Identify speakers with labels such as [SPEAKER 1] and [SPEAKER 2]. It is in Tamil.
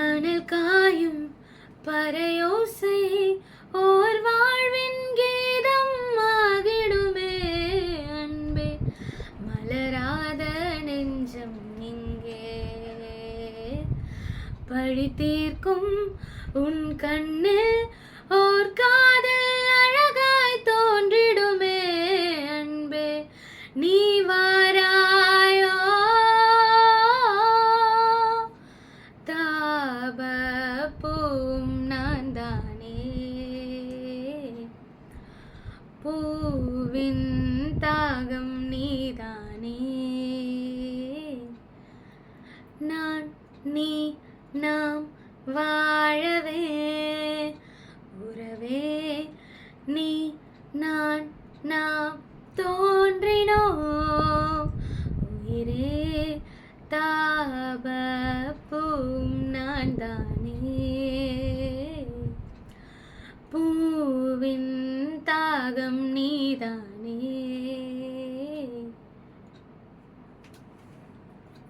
[SPEAKER 1] அனல் காயும் பறையோசை ஓர் வாழ்வின் கீதம் ஆகிடுமே அன்பே. மலராத நெஞ்சம் இங்கே பழி தீர்க்கும் உன் கண்ணில் ஓர் காதல் அழகாய் தோன்றிடுமே அன்பே. நீ வாராயோ தாபப்பூம் நான் தானே, பூவின் தாகம் நீதானே. நான் நீ நாம் வாழவே உறவே, நீ நான் நாம் தோன்றினோம் உயிரே. தாபப்பூம் நான் தானே, பூவின் தாகம் நீதான்.